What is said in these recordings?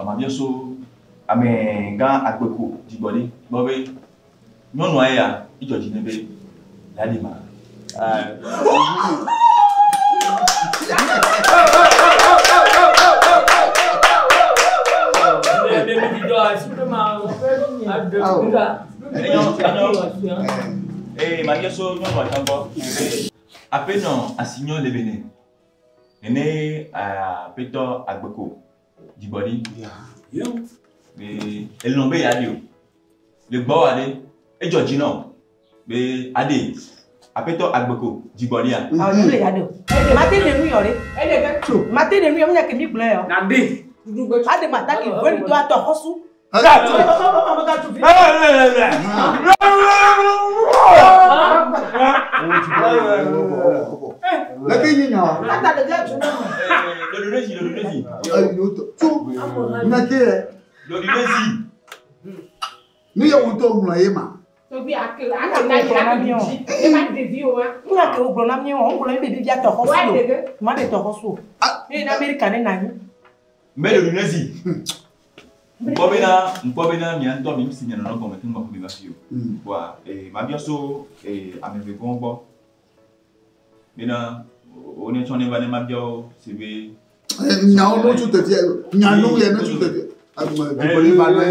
Comme bien sûr, à mes gars à Coco, Diboli, Bobé, non, noya, il doit dîner, la démarre. Eh, Maria so non va tambo. Après non, assignon le béné. Né à Peto Agbeko. Diboli. Mais elle n'en veut pas. Le beau allé. Et Georgino. Mais allez. À Peto Agbeko. Diboli. Ah, nous les gars. Matin de nuit, matin de nuit, on y a que mi bleu. Nandé. Ah, des matins qui veulent toi ton rossou. Mpobena mi anto mi sinya no ko metin ko bi bafio wa ma bien so ameve gombo bina oni tone bane ma bio sebe nya no tu te nya no ye no tu te agma bi ko li ba no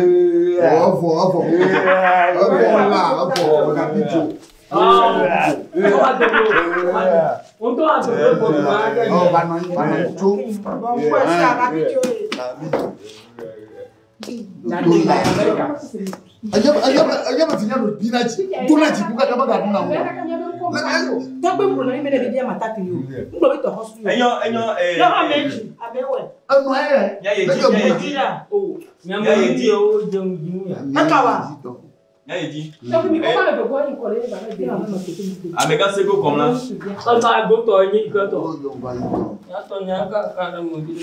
ovo ka bijo Ayaba tinya no binaji tunaji buka kama ga duna wo to gbe mo ni me de dia matati yo ngbo bi to hosu yo yo ameji abewe anu ya yeji o ya yeji o jeun jimu ya akawa ya yeji to mi ko ma be go ni ko le ba na de amega sego comme là to ta go to yin ko to ya to nya ka na mo di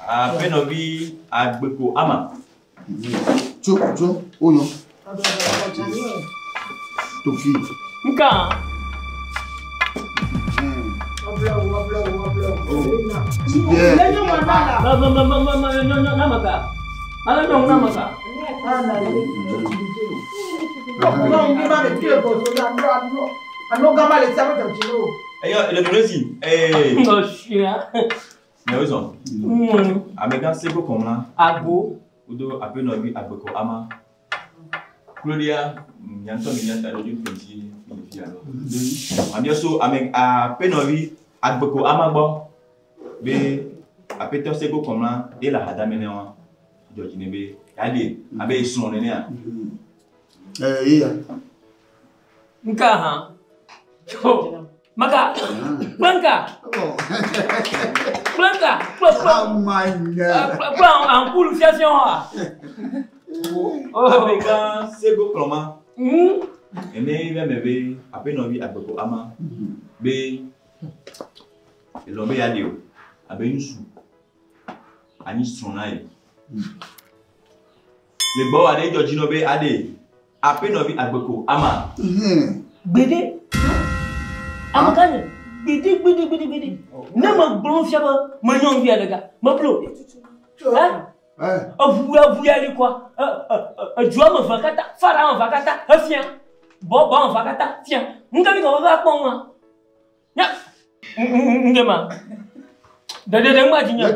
a penobi agbeko ama jo oyo to fi nka le Brésil oh chien mais raison amega sego comme là ago udo apenobi agbeko ama Claudia nyanto nyanta do petit fille alors amia so apenobi agbeko ama gbo be apeto sego comme là et la hadamene wa George nebe ade abe sun ne a iya nka ha Maka, Blanca, en pollution. Oh, avec sego cloma. Et mais bébé, à peine envie à beaucoup ama. B. Et l'homme y a dit, à Benusou. Anis Sonaï. Le beau à des Georginobe a dit, à peine envie à beaucoup ama. Bédé. Amakanya, bidi. Nama blon fiaba, manyon via le gars, ma blo. Hein? Vous allez quoi? Joua me vakata, Fara en vakata, fien. Boba en vakata, tiens. Nous avons va pour moi. Ya, ngema. De moi digne.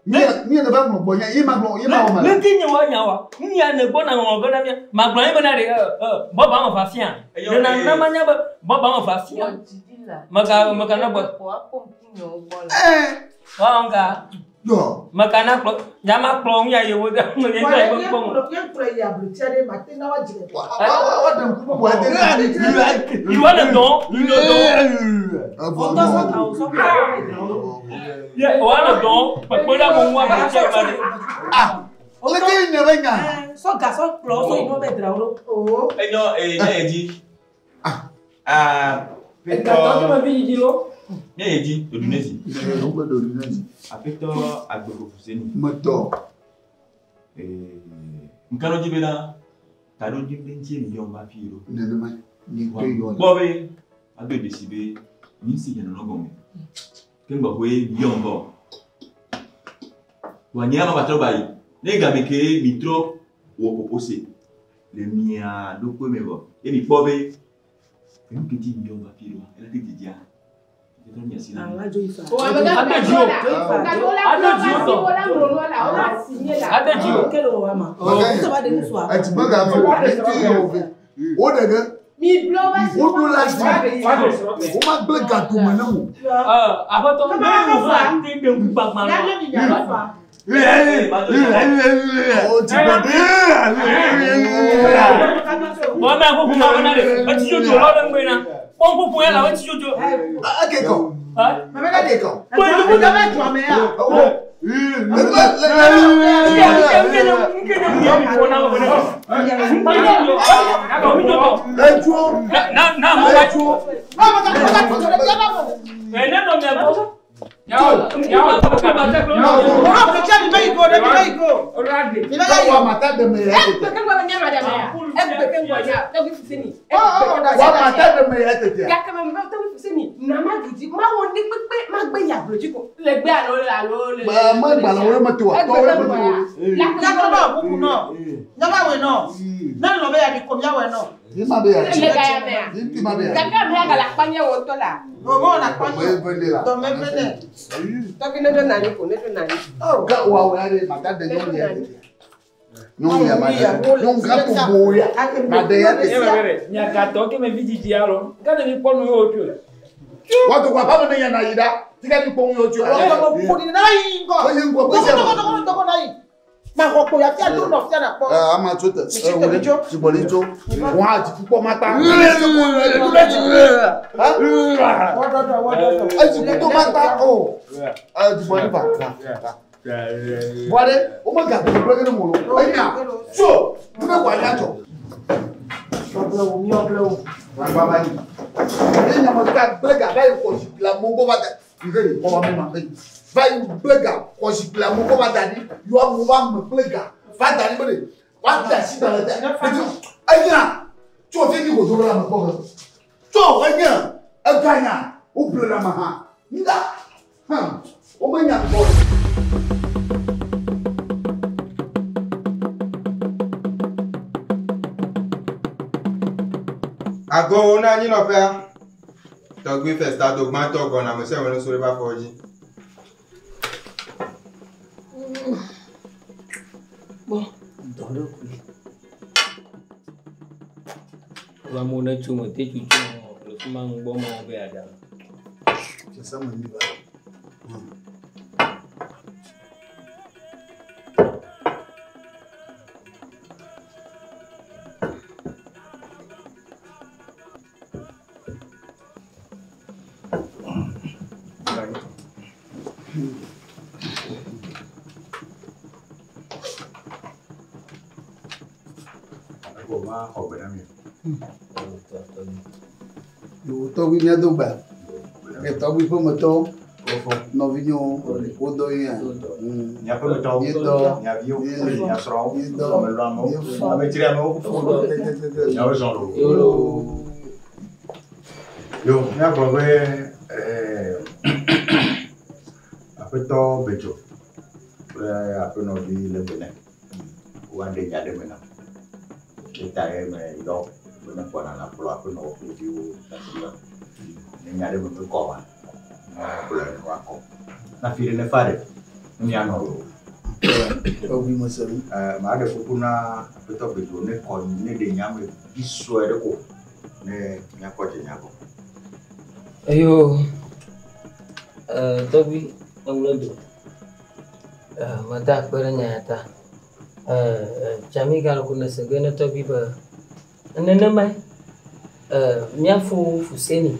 Ni ne ba mo bonya ima o ma. Le digne wa nyawa. Ni ya ne bona ngo na mi. Ma blon ibana de boba en va fien. De na manya boba en va fien. Maka na bo. Wanga. Yo. Makana klo, jama klong ya yo da mo ye ta bo bo. You want to know? You yeah, wanna know? But when I'm one ah. Ole ke ne benga. So gaso klo so ino be drawo. Oh. Eji. Gato ma bi jilo. Eji, to dunesi. Afecto agbego Fousseni. Moto. Nkano jibela tado jiblen tie million ba firo. Nene ma ni ko yo. Bobe ado desibe ni si jana no gome. Quem bagulho biombo. Wanyama batrobai. Nega meke mitro wo popose. Le mia do ko mebo. E mi pobe. E mi kiti biomba piro. Ela te dia. E to mi asina. Ah, jo ifa. O amada jo. Ada jo kelo wama. So ba de nuswa. Ati baga fo. O daga. Mi blowa si. O do last time. O ma gbe gatu manamu. Abato me fa te de ngba ma. O ti bode. Mo ma ko kuma na de. Ati jojo lo de ngbe na. Pon ko ya la ati jojo. Akeko. Mama ga de ko. Ko ni da ba tu ame ya. Ago na ni no fa. Togbe FESTADO ma to go na mo se won so re ba foji. Bon, dans le coup. Wa mo na chumo te chuchu lo kuma ngbo mo be ada. C'est ça mon niveau. To wi nya do ba. E to wi po moto. No vinho o do ya. Nya po moto. Nya viu. Nya sro. Me lamo. Me tira no fundo. Nya o jolo. Yo, nya bo we apeto bejo. Apeto vi le bene. Wande nya de mena. Kita me do bena kwa na plo apeto video na nya de mo ko wa. Wako na file ne fare ni ano O wi mo se. ma de kuna beto bejo ne ko ne de nyame iso ere ko ne nya ko je nyako Ayo Tobi Loto mata pernya ta jami kalau kuna segena Tobi ba nene mai miafu Fousseni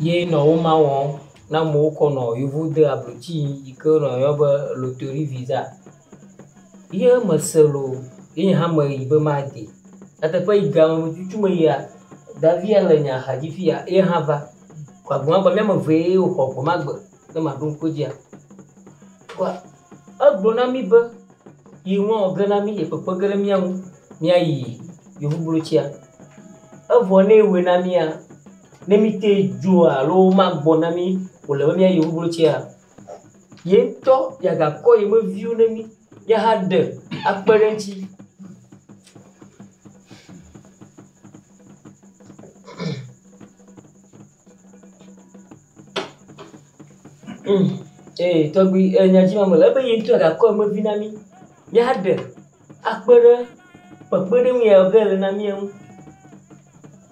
ye no ma won na mo ko no yuvu de abruti iko no yoba loterie visa ye maselo ye ha ma ibe ma de ata pa igama mu chuchuma ya davia la nya hadifia e ha va kwa gwa me ma ve o ko ma gba na ma dun ko dia kwa agbona mi ba yi won ogana mi ye pepe gere mi an mi ayi yuvu brutia avone we na mi a nemite joa lo ma bonami o le mi ayo bulu chia yento ya ga ko e mo view nemi ya had akparenti togbi enyaji ma mo le be yento ga ko mo vinami ya had akpere pakpere mi ya gele na mi en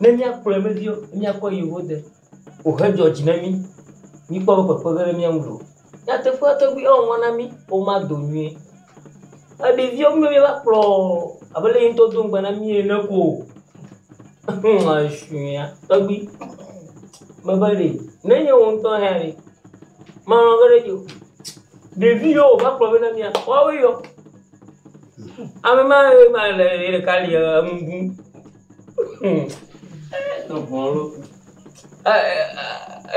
nemi akpere me view mi akọ yiwo de o hejo jinami ni po pakpere mi en lo ya te fo togbi o wona mi o ma do nue ade view mi ba pro abele yento do ngba na mi en ko ashuya togbi mabare nenye won to hari ma no gere yo de view ba pro na mi wa we yo ame ma le kali amungu no bolo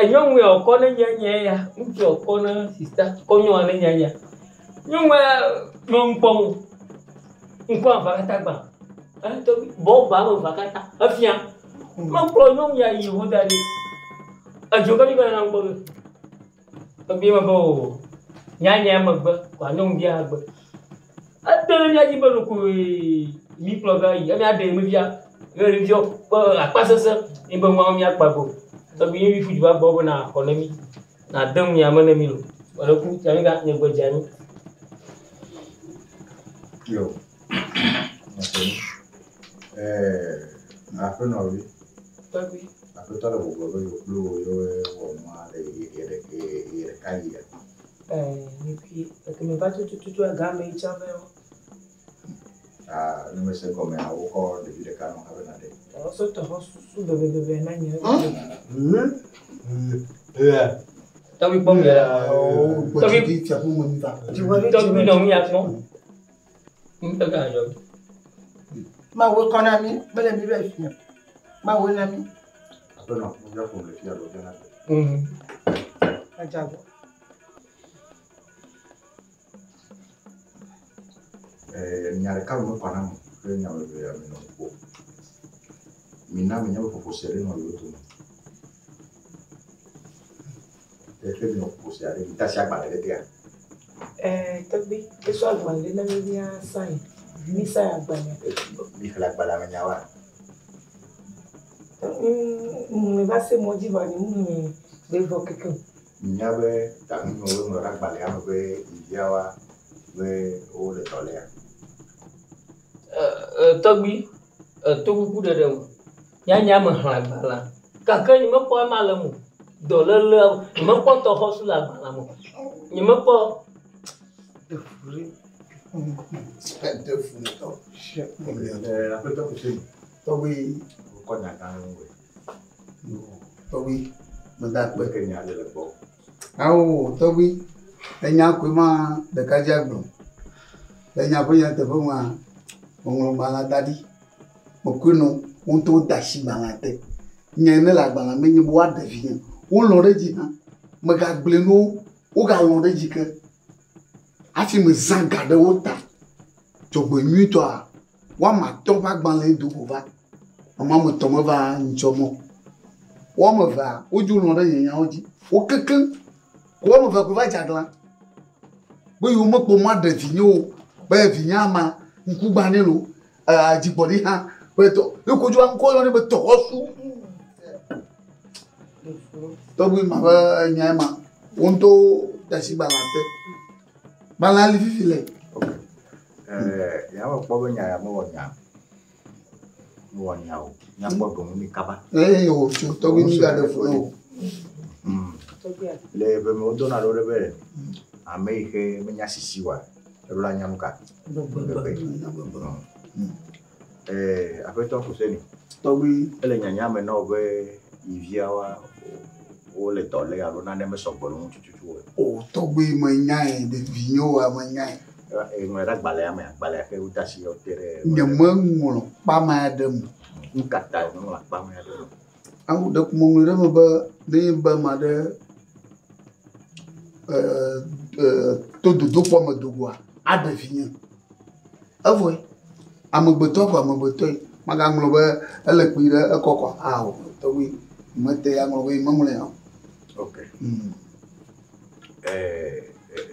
nyonwe okone nyanya ya mtu okona sister konyo ane nyanya nyonwe nompom nkwa vakata gba to bo ba mo vakata afia ma pro nyonya yi hodari ajoga ni kana ngbo bi ma bo nyanya magba kwa nyonbia agba adele mi aji belu ku mi ploga yi ami ade mi bia re vio apasese ni bo nwa mi akpago to bi mi fuji ba bo na economy na dem ya mane mi lo wala ku tami ga ne go jani yo afe no wi tabi afe tole bo yo o ma de ere kai ya et puis que me va tout à gamme et chave no me sé come a uko de vile kano habe na de so to su bebe na nya tabi bom ya tabi ti apu mo ni ta tabi no mi akmo nta ga yo ma wo kona mi bele mi be fi ma wo na mi ape no mo ya ko le fi alo de na ajago nyare ka mo pana mo ke nyawe be ya me no ko mina me nyawe ko sere no yo to ke no ko sere ta sha ba de te tabi eso agba le na mi ya sai ni sai agba ni mi kala ba la me nyawa me va se mo di ba ni mu be vo keke nyawe ta no we ra ba le amo be yawa be o le tole togbi togu ku de nyanya ma hala ka ka ni mo po ma la mu do le mo po to ho su la ma mu ni mo po de furi to ape to ko se to wi ko na kan we to wi mo da pe ke nya le po awo to wi enya ko ma de ka jagbo enya ko ya te fo ma on ma la dadi mo kunu on to da shi ma la te nya ne la gba la me ni bo wa de fi o lo re ji na mo ga gble no o ga lo re ji ke afi me zanga de o ta jogbo mi to a wa ma to ba gba le du ko va mama mo to mo va nchomo wo mo va oju lo re yan oji o keken wo mo va ko va jagla bo yo mo po ma de fi ni o ba fi nya ma nku gba ni lo ajibodi ha pe to e ko ju an ko yo ni be to su to bi ma ba nya ma won to da si ba la te ba la li fi le ya mo po be nya ya mo nya o nya po go mi kaba o to bi mi ga de fo le be mo do na lo re be a me que me nya sisiwa pero la nya muka après toi Fousseni tobi ele nya me no be ivia wa o le tole alo na ne me so bolo mu tutu o tobi me nya de vinho wa me nya no era gbale ke uta si o tere ne mo pa ma de mu nkata no la pa ma de au de mo ngure mo ba de ba ma de todo do pomme do bois a definir avoué amogbeto ko amogbeto maga nglo be ele pire ekoko awo to wi Mete à mon maman. Ok.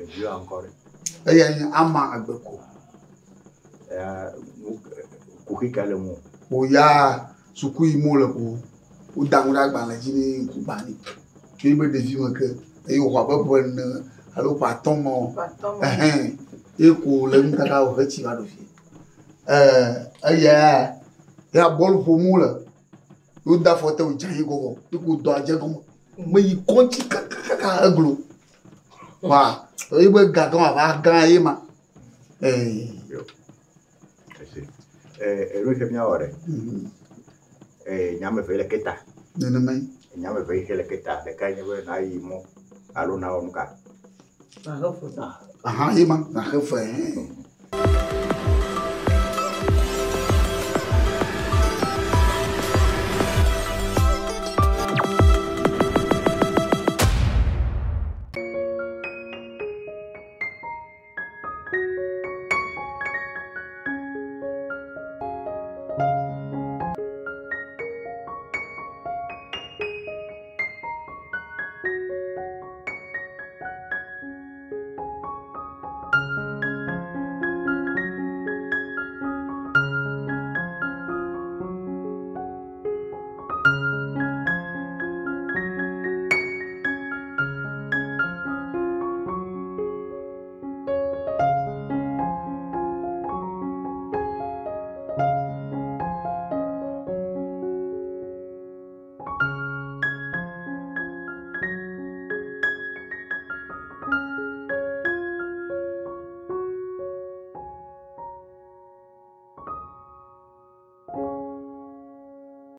Vieux encore. Il y a un amant à Beko. Kuki le mot. Oya, Sukui Molako, ou Damurak Banajini, Kubani. Tu veux des films que, et au roi Babouin, alors pas ton nom. Et qu'on l'aime à au Retiva de fille. Il y a bol pour moule. Ou d'affaire au Django, du coup, doit Django. Mais il continue à glou. Wa, il veut gagner à gagner ma. Lui che mi ore. Nyame fele keta. Nename. Nyame fele keta. Le kanye we na imo. Alo na onka. Aha, ima, na refa.